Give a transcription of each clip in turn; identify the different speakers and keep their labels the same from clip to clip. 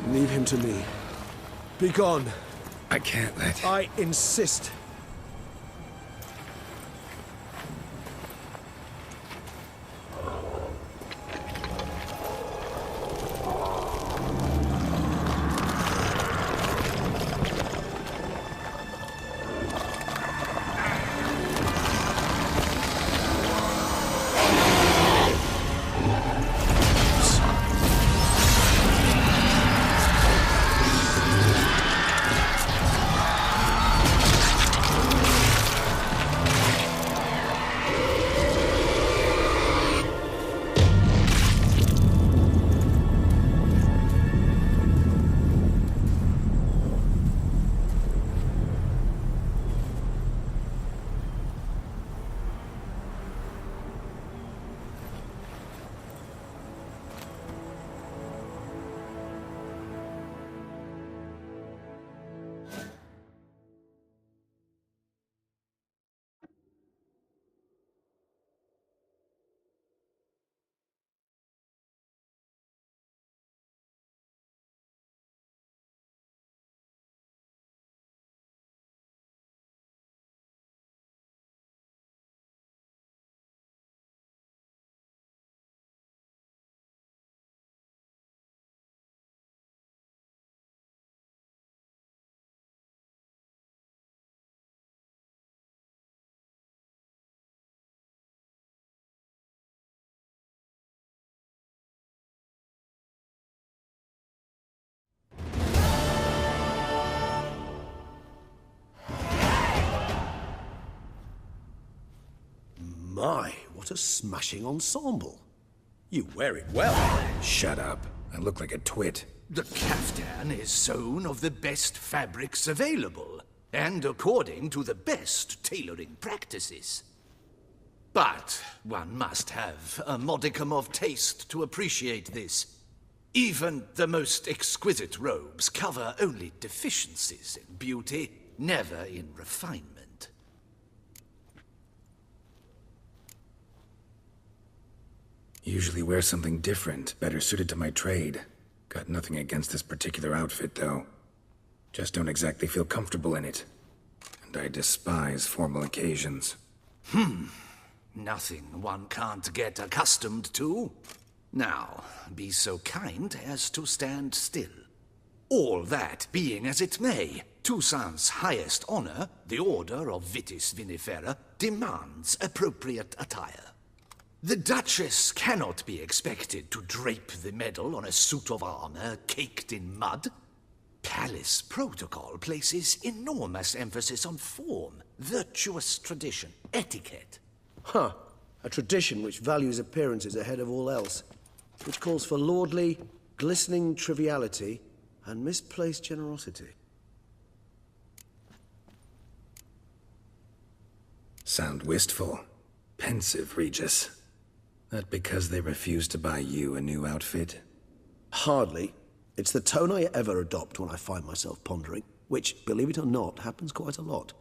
Speaker 1: Leave him to me. Be gone.
Speaker 2: I can't let...
Speaker 1: I insist.
Speaker 3: My, what a smashing ensemble. You wear it well.
Speaker 2: Shut up. I look like a twit.
Speaker 4: The caftan is sewn of the best fabrics available, and according to the best tailoring practices. But one must have a modicum of taste to appreciate this. Even the most exquisite robes cover only deficiencies in beauty, never in refinement.
Speaker 2: Usually wear something different, better suited to my trade. Got nothing against this particular outfit, though. Just don't exactly feel comfortable in it. And I despise formal occasions.
Speaker 4: Nothing one can't get accustomed to. Now, be so kind as to stand still. All that being as it may, Toussaint's highest honor, the Order of Vitis Vinifera, demands appropriate attire. The Duchess cannot be expected to drape the medal on a suit of armor caked in mud. Palace protocol places enormous emphasis on form, virtuous tradition, etiquette.
Speaker 3: Huh. A tradition which values appearances ahead of all else. Which calls for lordly, glistening triviality and misplaced generosity.
Speaker 2: Sound wistful. Pensive, Regis. That because they refuse to buy you a new outfit?
Speaker 3: Hardly. It's the tone I ever adopt when I find myself pondering, which, believe it or not, happens quite a lot.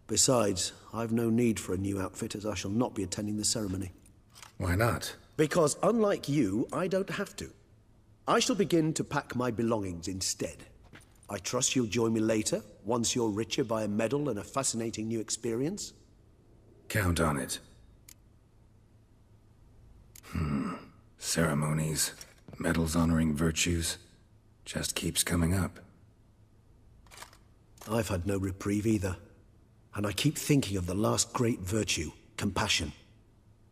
Speaker 3: Besides, I've no need for a new outfit as I shall not be attending the ceremony.
Speaker 2: Why not?
Speaker 3: Because unlike you, I don't have to. I shall begin to pack my belongings instead. I trust you'll join me later, once you're richer by a medal and a fascinating new experience?
Speaker 2: Count on it. Ceremonies, medals honoring virtues, just keeps coming up.
Speaker 3: I've had no reprieve either. And I keep thinking of the last great virtue, compassion.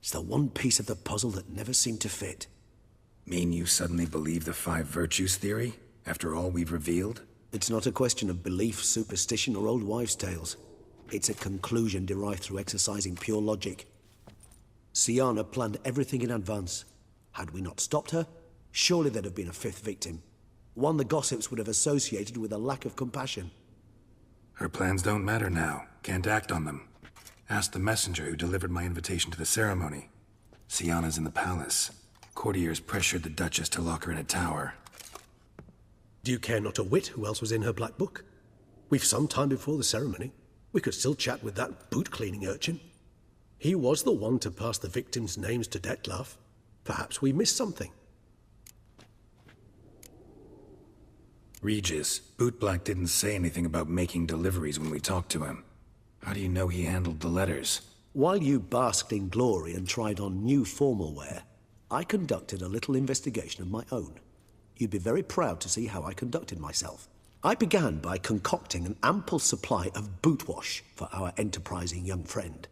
Speaker 3: It's the one piece of the puzzle that never seemed to fit.
Speaker 2: Mean you suddenly believe the 5 virtues theory, after all we've revealed?
Speaker 3: It's not a question of belief, superstition, or old wives' tales. It's a conclusion derived through exercising pure logic. Siana planned everything in advance. Had we not stopped her, surely there'd have been a 5th victim. One the gossips would have associated with a lack of compassion.
Speaker 2: Her plans don't matter now. Can't act on them. Ask the messenger who delivered my invitation to the ceremony. Sienna's in the palace. Courtiers pressured the Duchess to lock her in a tower.
Speaker 3: Do you care not a whit who else was in her black book? We've some time before the ceremony. We could still chat with that boot-cleaning urchin. He was the one to pass the victims' names to Detlef. Perhaps we missed something.
Speaker 2: Regis, Bootblack didn't say anything about making deliveries when we talked to him. How do you know he handled the letters?
Speaker 3: While you basked in glory and tried on new formal wear, I conducted a little investigation of my own. You'd be very proud to see how I conducted myself. I began by concocting an ample supply of boot wash for our enterprising young friend.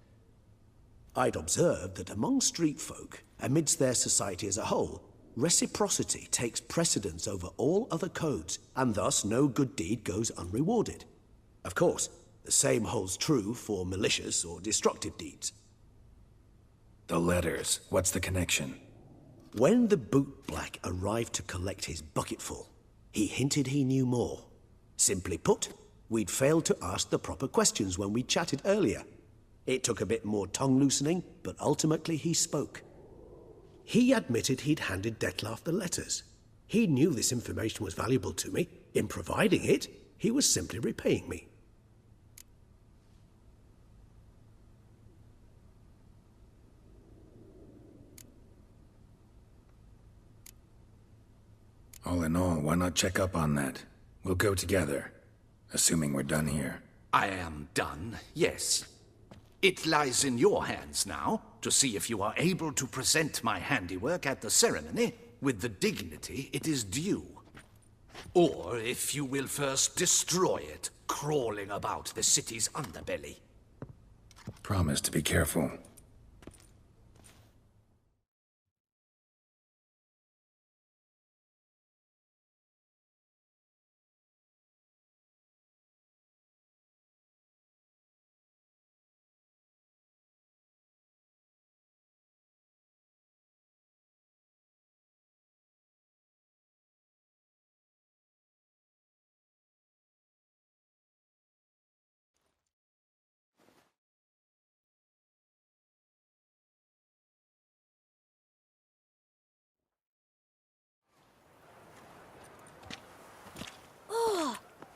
Speaker 3: I'd observed that among street folk, amidst their society as a whole, reciprocity takes precedence over all other codes, and thus no good deed goes unrewarded. Of course, the same holds true for malicious or destructive deeds.
Speaker 2: The letters, what's the connection?
Speaker 3: When the bootblack arrived to collect his bucketful, he hinted he knew more. Simply put, we'd failed to ask the proper questions when we chatted earlier. It took a bit more tongue-loosening, but ultimately he spoke. He admitted he'd handed Detlef the letters. He knew this information was valuable to me. In providing it, he was simply repaying me.
Speaker 2: All in all, why not check up on that? We'll go together, assuming we're done here.
Speaker 4: I am done, yes. It lies in your hands now to see if you are able to present my handiwork at the ceremony with the dignity it is due. Or if you will first destroy it, crawling about the city's underbelly.
Speaker 2: Promise to be careful.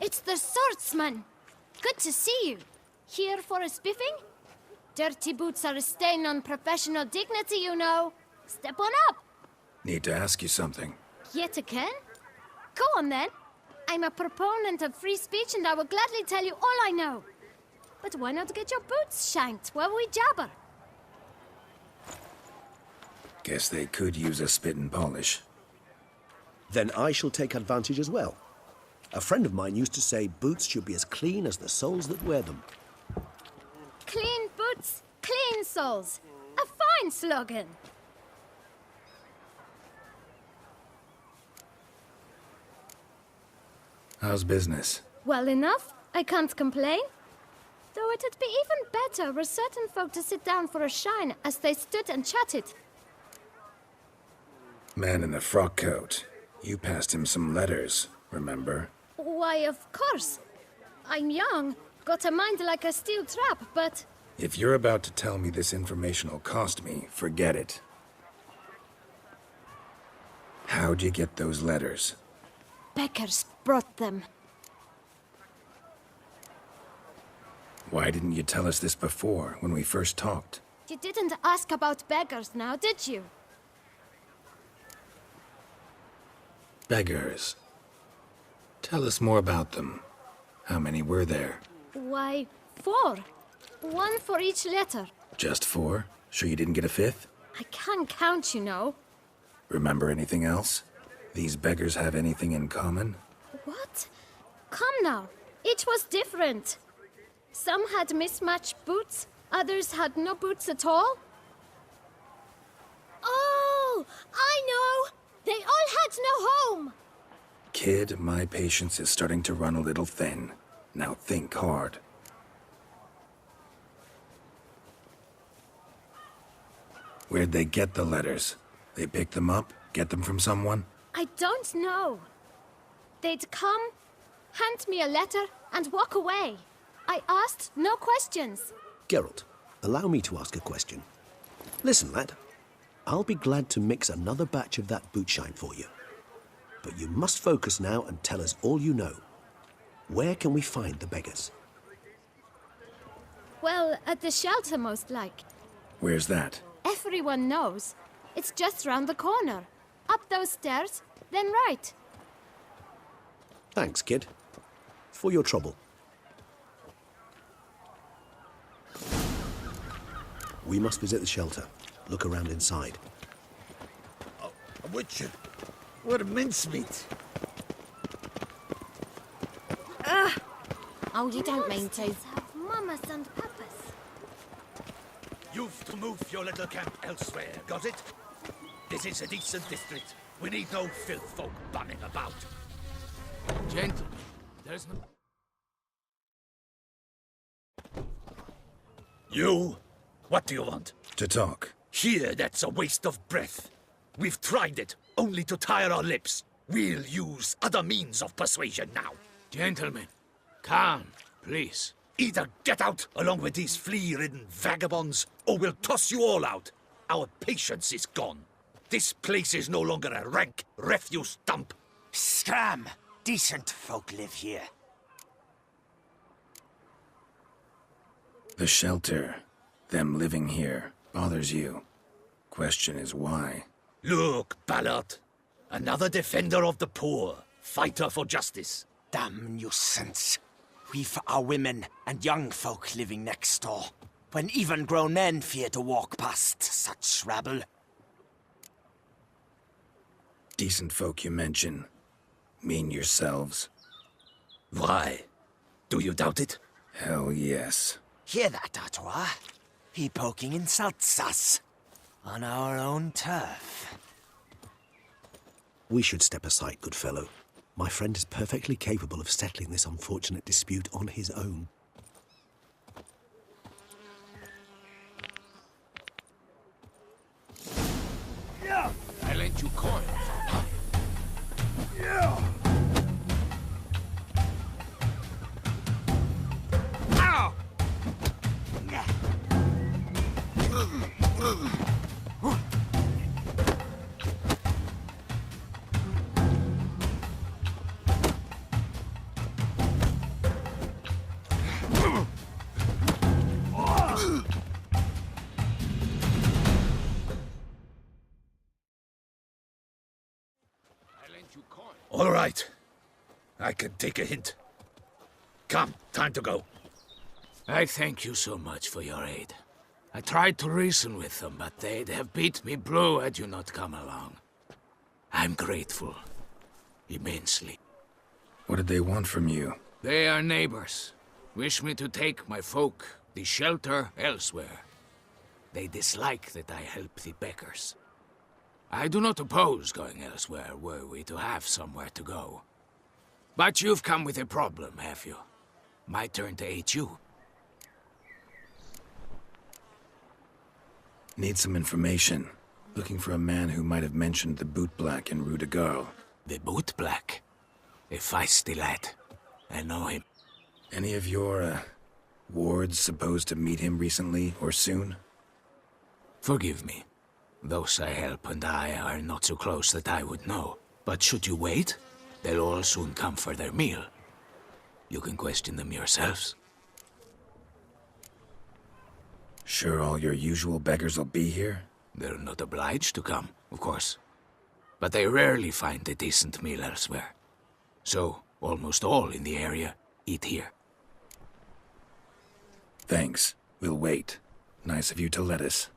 Speaker 5: It's the swordsman. Good to see you. Here for a spiffing? Dirty boots are a stain on professional dignity, you know. Step on up.
Speaker 2: Need to ask you something.
Speaker 5: Yet again? Go on then. I'm a proponent of free speech and I will gladly tell you all I know. But why not get your boots shanked while we jabber?
Speaker 2: Guess they could use a spit and polish.
Speaker 3: Then I shall take advantage as well. A friend of mine used to say boots should be as clean as the soles that wear them.
Speaker 5: Clean boots, clean soles. A fine slogan.
Speaker 2: How's business?
Speaker 5: Well enough. I can't complain. Though it'd be even better were certain folk to sit down for a shine as they stood and chatted.
Speaker 2: Man in the frock coat. You passed him some letters, remember?
Speaker 5: Why, of course. I'm young, got a mind like a steel trap, but...
Speaker 2: If you're about to tell me this information will cost me, forget it. How'd you get those letters?
Speaker 5: Beggars brought them.
Speaker 2: Why didn't you tell us this before, when we first talked?
Speaker 5: You didn't ask about beggars now, did you?
Speaker 2: Beggars. Tell us more about them. How many were there?
Speaker 5: Why, 4. 1 for each letter.
Speaker 2: Just 4? Sure you didn't get a 5th?
Speaker 5: I can't count, you know.
Speaker 2: Remember anything else? These beggars have anything in common?
Speaker 5: What? Come now. Each was different. Some had mismatched boots, others had no boots at all. Oh, I know! They all had no home!
Speaker 2: Kid, my patience is starting to run a little thin. Now think hard. Where'd they get the letters? They pick them up? Get them from someone?
Speaker 5: I don't know. They'd come, hand me a letter, and walk away. I asked no questions.
Speaker 3: Geralt, Allow me to ask a question. Listen, lad. I'll be glad to mix another batch of that bootshine for you. But you must focus now and tell us all you know. Where can we find the beggars?
Speaker 5: Well, at the shelter, most like.
Speaker 2: Where's that?
Speaker 5: Everyone knows. It's just round the corner. Up those stairs, then right.
Speaker 3: Thanks, kid. For your trouble. We must visit the shelter. Look around inside.
Speaker 4: Oh, would you? What a mincemeat.
Speaker 5: Oh, you don't mean to. Have mamas and papas.
Speaker 4: You've to move your little camp elsewhere, got it? This is a decent district. We need no filth folk bumming about.
Speaker 6: Gentlemen, there's no...
Speaker 4: You? What do you want?
Speaker 2: To talk.
Speaker 4: Here, that's a waste of breath. We've tried it, only to tire our lips. We'll use other means of persuasion now.
Speaker 6: Gentlemen, calm, please.
Speaker 4: Either get out along with these flea-ridden vagabonds, or we'll toss you all out. Our patience is gone. This place is no longer a rank refuse dump.
Speaker 7: Scram! Decent folk live here.
Speaker 2: The shelter, them living here, bothers you. Question is why?
Speaker 4: Look, Ballard. Another defender of the poor. Fighter for justice.
Speaker 7: Damn nuisance. We've our women and young folk living next door, when even grown men fear to walk past such rabble.
Speaker 2: Decent folk you mention. Mean yourselves?
Speaker 4: Why? Do you doubt it?
Speaker 2: Hell yes.
Speaker 7: Hear that, Artois? He poking insults us. On our own turf.
Speaker 3: We should step aside, good fellow. My friend is perfectly capable of settling this unfortunate dispute on his own.
Speaker 6: I lent you coin.
Speaker 4: All right. I can take a hint. Come, time to go.
Speaker 6: I thank you so much for your aid. I tried to reason with them, but they'd have beat me blue had you not come along. I'm grateful. Immensely.
Speaker 2: What did they want from you?
Speaker 6: They are neighbors. Wish me to take my folk, the shelter, elsewhere. They dislike that I help the beggars. I do not oppose going elsewhere, were we to have somewhere to go. But you've come with a problem, have you? My turn to aid you.
Speaker 2: Need some information. Looking for a man who might have mentioned the boot black in Rue de Garl.
Speaker 6: The boot black? A feisty lad. I know him.
Speaker 2: Any of your, wards supposed to meet him recently or soon?
Speaker 6: Forgive me. Those I help and I are not so close that I would know. But should you wait, they'll all soon come for their meal. You can question them yourselves.
Speaker 2: Sure all your usual beggars will be here?
Speaker 6: They're not obliged to come, of course. But they rarely find a decent meal elsewhere. So, almost all in the area eat here.
Speaker 2: Thanks. We'll wait. Nice of you to let us.